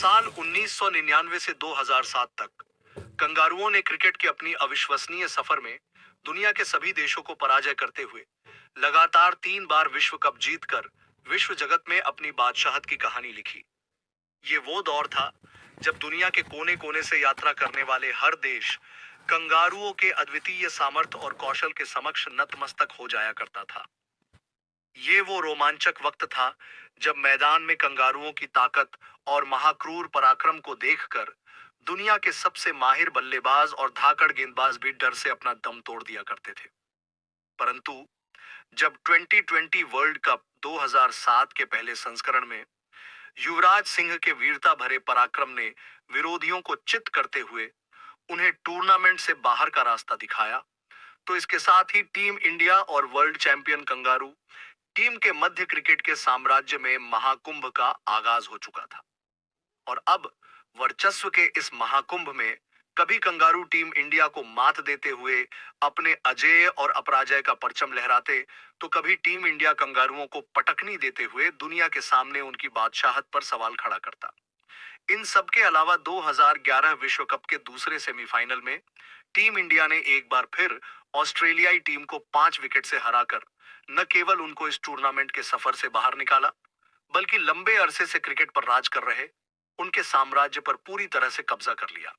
साल 1999 से 2007 तक कंगारुओं ने क्रिकेट के अपनी अविश्वसनीय सफर में दुनिया के सभी देशों को पराजय करते हुए लगातार 3 बार विश्व कप जीतकर विश्व जगत में अपनी बादशाहत की कहानी लिखी। ये वो दौर था जब दुनिया के कोने कोने से यात्रा करने वाले हर देश कंगारुओं के अद्वितीय सामर्थ्य और कौशल के समक्ष नतमस्तक हो जाया करता था। ये वो रोमांचक वक्त था जब मैदान में कंगारुओं की ताकत और महाक्रूर पराक्रम को देखकर दुनिया के सबसे माहिर बल्लेबाज और धाकड़ गेंदबाज भी डर से अपना दम तोड़ दिया करते थे। परंतु जब 2020 वर्ल्ड कप 2007 के पहले संस्करण में युवराज सिंह के वीरता भरे पराक्रम ने विरोधियों को चित करते हुए उन्हें टूर्नामेंट से बाहर का रास्ता दिखाया, तो इसके साथ ही टीम इंडिया और वर्ल्ड चैंपियन कंगारू टीम के मध्य क्रिकेट के साम्राज्य में महाकुंभ का आगाज हो चुका था। और अब वर्चस्व के इस महाकुंभ में कभी कंगारू टीम इंडिया को मात देते हुए अपने अजेय और अपराजय का परचम लहराते, तो कभी टीम इंडिया कंगारुओं को पटकनी देते हुए दुनिया के सामने उनकी बादशाहत पर सवाल खड़ा करता। इन सब के अलावा 2011 विश्व कप के दूसरे सेमीफाइनल में टीम इंडिया ने एक बार फिर ऑस्ट्रेलियाई टीम को 5 विकेट से हराकर न केवल उनको इस टूर्नामेंट के सफर से बाहर निकाला, बल्कि लंबे अरसे से क्रिकेट पर राज कर रहे उनके साम्राज्य पर पूरी तरह से कब्जा कर लिया।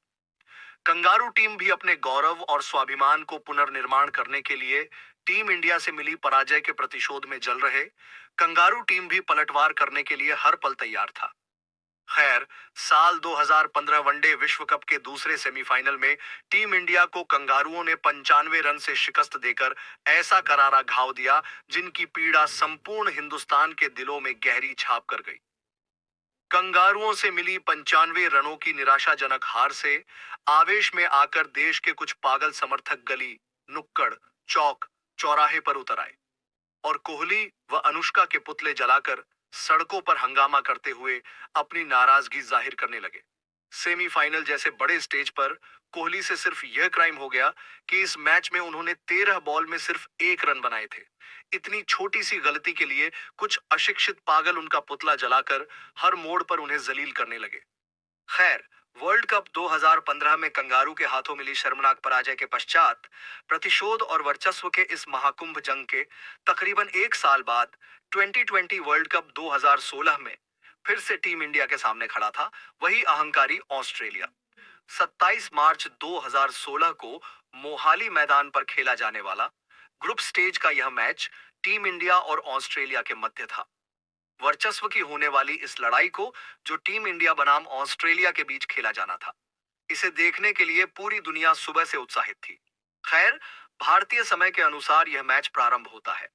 कंगारू टीम भी अपने गौरव और स्वाभिमान को पुनर्निर्माण करने के लिए टीम इंडिया से मिली पराजय के प्रतिशोध में जल रहे कंगारू टीम भी पलटवार करने के लिए हर पल तैयार था। खैर, साल 2015 वनडे विश्व कप के दूसरे सेमीफाइनल में टीम इंडिया को कंगारुओं ने 95 रन से शिकस्त देकर ऐसा करारा घाव दिया जिनकी पीड़ा संपूर्ण हिंदुस्तान के दिलों में गहरी छाप कर गई। कंगारुओं से मिली 95 रनों की निराशाजनक हार से आवेश में आकर देश के कुछ पागल समर्थक गली, नुक्कड़, चौक, चौराहे पर उतर आए और कोहली व अनुष्का के पुतले जलाकर सड़कों पर हंगामा करते हुए अपनी नाराजगी जाहिर करने लगे। सेमीफाइनल जैसे बड़े स्टेज पर कोहली से सिर्फ यह क्राइम हो गया कि इस मैच में उन्होंने 13 बॉल में सिर्फ 1 रन बनाए थे। इतनी छोटी सी गलती के लिए कुछ अशिक्षित पागल उनका पुतला जलाकर हर मोड़ पर उन्हें जलील करने लगे। खैर, वर्ल्ड कप 2015 में कंगारू के हाथों मिली शर्मनाक पराजय के पश्चात प्रतिशोध और वर्चस्व के इस महाकुंभ जंग के तकरीबन 1 साल बाद 2020 वर्ल्ड कप 2016 में फिर से टीम इंडिया के सामने खड़ा था वही अहंकारी ऑस्ट्रेलिया। 27 मार्च 2016 को मोहाली मैदान पर खेला जाने वाला ग्रुप स्टेज का यह मैच टीम इंडिया और ऑस्ट्रेलिया के मध्य था। वर्चस्व की होने वाली इस लड़ाई को जो टीम इंडिया बनाम ऑस्ट्रेलिया के बीच खेला जाना था, इसे देखने के लिए पूरी दुनिया सुबह से उत्साहित थी। खैर, भारतीय समय के अनुसार यह मैच प्रारंभ होता है,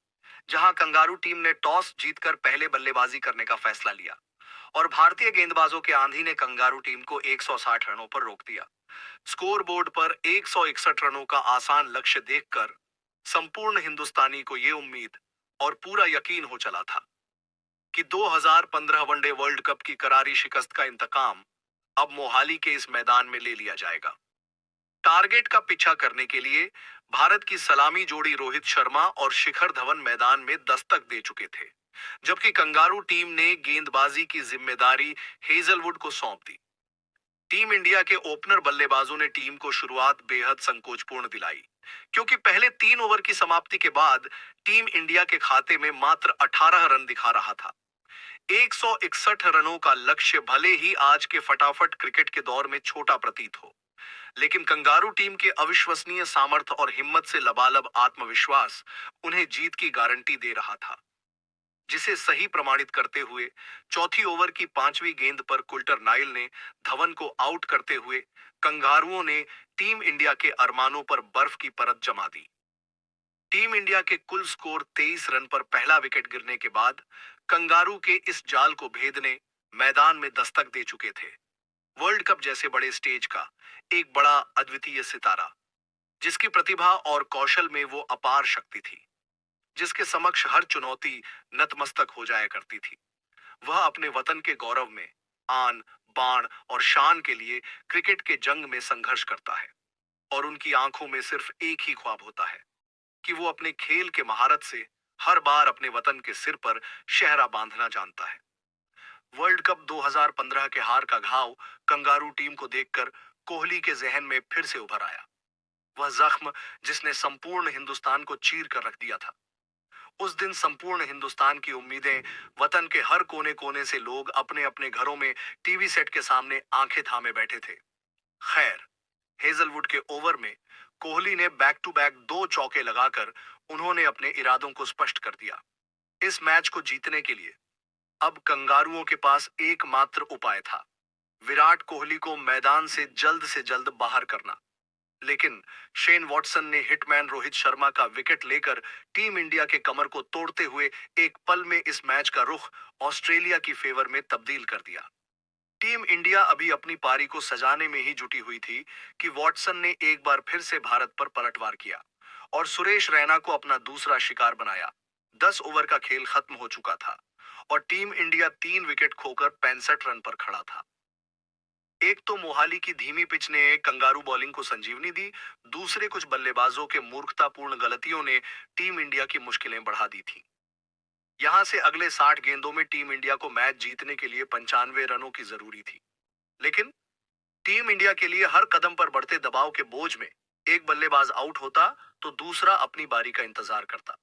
जहां कंगारू टीम ने टॉस जीतकर पहले बल्लेबाजी करने का फैसला लिया और भारतीय गेंदबाजों के आंधी ने कंगारू टीम को 160 रनों पर रोक दिया। स्कोर बोर्ड पर 161 रनों का आसान लक्ष्य देखकर संपूर्ण हिंदुस्तानी को यह उम्मीद और पूरा यकीन हो चला था कि 2015 वनडे वर्ल्ड कप की करारी शिकस्त का इंतकाम अब मोहाली के इस मैदान में ले लिया जाएगा। टारगेट का पीछा करने के लिए भारत की सलामी जोड़ी रोहित शर्मा और शिखर धवन मैदान में दस्तक दे चुके थे, जबकि कंगारू टीम ने गेंदबाजी की जिम्मेदारी हेजलवुड को सौंप दी। टीम इंडिया के ओपनर बल्लेबाजों ने टीम को शुरुआत बेहद संकोचपूर्ण दिलाई, क्योंकि पहले 3 ओवर की समाप्ति के बाद टीम इंडिया के खाते में मात्र 18 रन दिखा रहा था। 161 रनों का लक्ष्य भले ही आज के फटाफट क्रिकेट के दौर में छोटा प्रतीत हो, लेकिन कंगारू टीम के अविश्वसनीय सामर्थ्य और हिम्मत से लबालब आत्मविश्वास उन्हें जीत की गारंटी दे रहा था, जिसे सही प्रमाणित करते हुए चौथी ओवर की 5वीं गेंद पर कुल्टर नाइल ने धवन को आउट करते हुए कंगारुओं ने टीम इंडिया के अरमानों पर बर्फ की परत जमा दी। टीम इंडिया के कुल स्कोर 23 रन पर पहला विकेट गिरने के बाद कंगारू के इस जाल को भेदने मैदान में दस्तक दे चुके थे वर्ल्ड कप जैसे बड़े स्टेज का एक बड़ा अद्वितीय सितारा, जिसकी प्रतिभा और कौशल में वो अपार शक्ति थी, जिसके समक्ष हर चुनौती नतमस्तक हो जाया करती थी। वह अपने वतन के गौरव में आन बाण और शान के लिए क्रिकेट के जंग में संघर्ष करता है और उनकी आंखों में सिर्फ एक ही ख्वाब होता है कि वो अपने खेल के महारत से हर बार अपने वतन के सिर पर शहरा बांधना जानता है। वर्ल्ड कप 2015 के हार का घाव कंगारू टीम को देखकर कोहली के जहन में फिर से उभर आया। वह जख्म जिसने संपूर्ण हिंदुस्तान को चीर कर रख दिया था। उस दिन संपूर्ण हिंदुस्तान की उम्मीदें, वतन के हर कोने कोने से लोग अपने अपने घरों में टीवी सेट के सामने आंखें थामे बैठे थे। खैर, हेजलवुड के ओवर में कोहली ने बैक टू बैक 2 चौके लगाकर उन्होंने अपने इरादों को स्पष्ट कर दिया। इस मैच को जीतने के लिए अब कंगारुओं के पास एकमात्र उपाय था, विराट कोहली को मैदान से जल्द बाहर करना। लेकिन शेन वॉटसन ने हिटमैन रोहित शर्मा का विकेट लेकर टीम इंडिया के कमर को तोड़ते हुए एक पल में इस मैच का रुख ऑस्ट्रेलिया की फेवर में तब्दील कर दिया। टीम इंडिया अभी अपनी पारी को सजाने में ही जुटी हुई थी कि वॉटसन ने एक बार फिर से भारत पर पलटवार किया और सुरेश रैना को अपना दूसरा शिकार बनाया। 10 ओवर का खेल खत्म हो चुका था और टीम इंडिया 3 विकेट खोकर 65 रन पर खड़ा था। एक तो मोहाली की धीमी पिच ने कंगारू बॉलिंग को संजीवनी दी, दूसरे कुछ बल्लेबाजों के मूर्खतापूर्ण गलतियों ने टीम इंडिया की मुश्किलें बढ़ा दी थी। यहां से अगले 60 गेंदों में टीम इंडिया को मैच जीतने के लिए 95 रनों की जरूरी थी। लेकिन टीम इंडिया के लिए हर कदम पर बढ़ते दबाव के बोझ में एक बल्लेबाज आउट होता तो दूसरा अपनी बारी का इंतजार करता।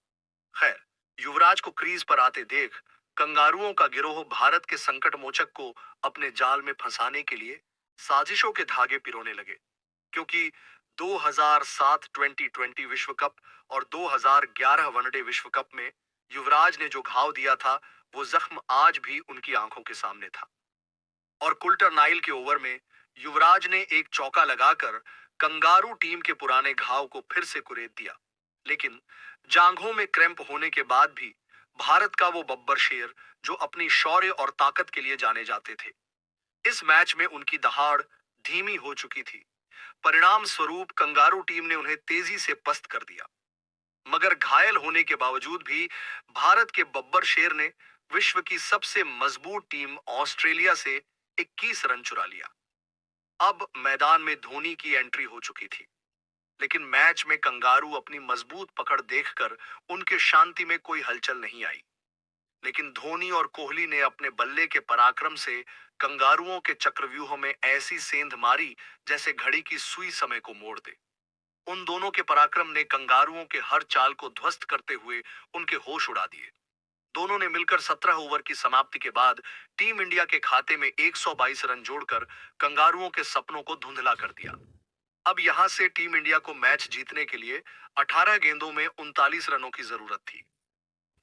खैर, युवराज को क्रीज पर आते देख कंगारुओं का गिरोह भारत के संकट मोचक को अपने जाल में फंसाने के लिए साजिशों के धागे पिरोने लगे, क्योंकि 2007 टी20 विश्व कप और 2011 वनडे विश्व कप में युवराज ने जो घाव दिया था, वो जख्म आज भी उनकी आंखों के सामने था। और कुल्टर नाइल के ओवर में युवराज ने एक चौका लगाकर कंगारू टीम के पुराने घाव को फिर से कुरेद दिया। लेकिन जांघों में क्रैम्प होने के बाद भी भारत का वो बब्बर शेर, जो अपनी शौर्य और ताकत के लिए जाने जाते थे, इस मैच में उनकी दहाड़ धीमी हो चुकी थी। परिणाम स्वरूप कंगारू टीम ने उन्हें तेजी से पस्त कर दिया। मगर घायल होने के बावजूद भी भारत के बब्बर शेर ने विश्व की सबसे मजबूत टीम ऑस्ट्रेलिया से 21 रन चुरा लिया। अब मैदान में धोनी की एंट्री हो चुकी थी, लेकिन मैच में कंगारू अपनी मजबूत पकड़ देखकर उनके शांति में कोई हलचल नहीं आई। लेकिन धोनी और कोहली ने अपने बल्ले के पराक्रम से कंगारुओं के चक्रव्यूह में ऐसी सेंध मारी जैसे घड़ी की सुई समय को मोड़ दे। उन दोनों के पराक्रम ने कंगारुओं के हर चाल को ध्वस्त करते हुए उनके होश उड़ा दिए। दोनों ने मिलकर 17 ओवर की समाप्ति के बाद टीम इंडिया के खाते में 122 रन जोड़कर कंगारुओं के सपनों को धुंधला कर दिया। अब यहां से टीम इंडिया को मैच जीतने के लिए 18 गेंदों में 39 रनों की जरूरत थी।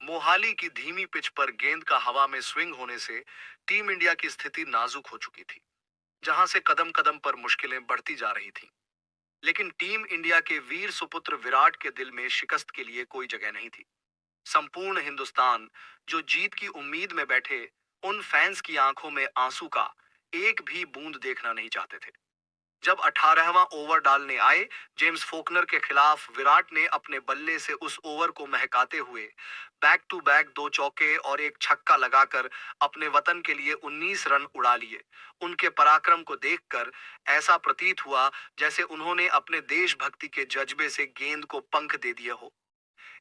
मोहाली की धीमी पिच पर गेंद का हवा में स्विंग होने से टीम इंडिया की स्थिति नाजुक हो चुकी थी, जहां से कदम कदम पर मुश्किलें बढ़ती जा रही थीं। लेकिन टीम इंडिया के वीर सुपुत्र विराट के दिल में शिकस्त के लिए कोई जगह नहीं थी। संपूर्ण हिंदुस्तान, जो जीत की उम्मीद में बैठे, उन फैंस की आंखों में आंसू का एक भी बूंद देखना नहीं चाहते थे। जब 18वां ओवर डालने आए, जेम्स फोकनर के खिलाफ विराट ने अपने बल्ले से उस ओवर को महकाते हुए बैक टू बैक 2 चौके और एक छक्का लगाकर अपने वतन के लिए 19 रन उड़ा लिए। उनके पराक्रम को देखकर ऐसा प्रतीत हुआ जैसे उन्होंने अपने देशभक्ति के जज्बे से गेंद को पंख दे दिए हो।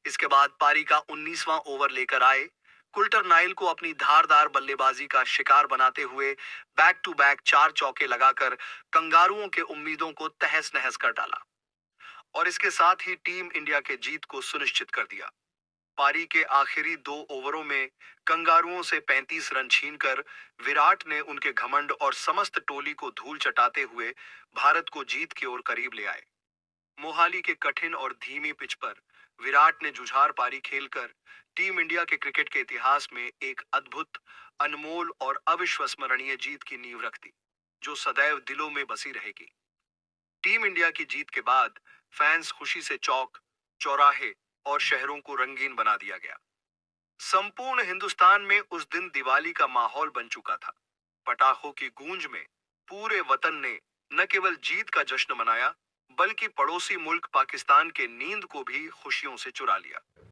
इसके बाद पारी का 19वां ओवर लेकर आए, कुल्टर नाइल को अपनी धारदार बल्लेबाजी का शिकार बनाते हुए बैक टू बैक 4 चौके लगाकर कंगारुओं के उम्मीदों को तहस नहस कर डाला और इसके साथ ही टीम इंडिया के जीत को सुनिश्चित कर दिया। पारी के आखिरी 2 ओवरों में कंगारुओं से 35 रन छीनकर विराट ने उनके घमंड और समस्त टोली को धूल चटाते हुए भारत को जीत की ओर करीब ले आए। मोहाली के कठिन और धीमी पिच पर विराट ने जुझार पारी खेलकर टीम इंडिया के क्रिकेट के इतिहास में एक अद्भुत, अनमोल और अविश्वसनीय जीत की नींव रख दी, जो सदैव दिलों में बसी रहेगी। टीम इंडिया की जीत के बाद फैंस खुशी से चौक, चौराहे और शहरों को रंगीन बना दिया गया। संपूर्ण हिंदुस्तान में उस दिन दिवाली का माहौल बन चुका था। पटाखों की गूंज में पूरे वतन ने न केवल जीत का जश्न मनाया, बल्कि पड़ोसी मुल्क पाकिस्तान के नींद को भी खुशियों से चुरा लिया।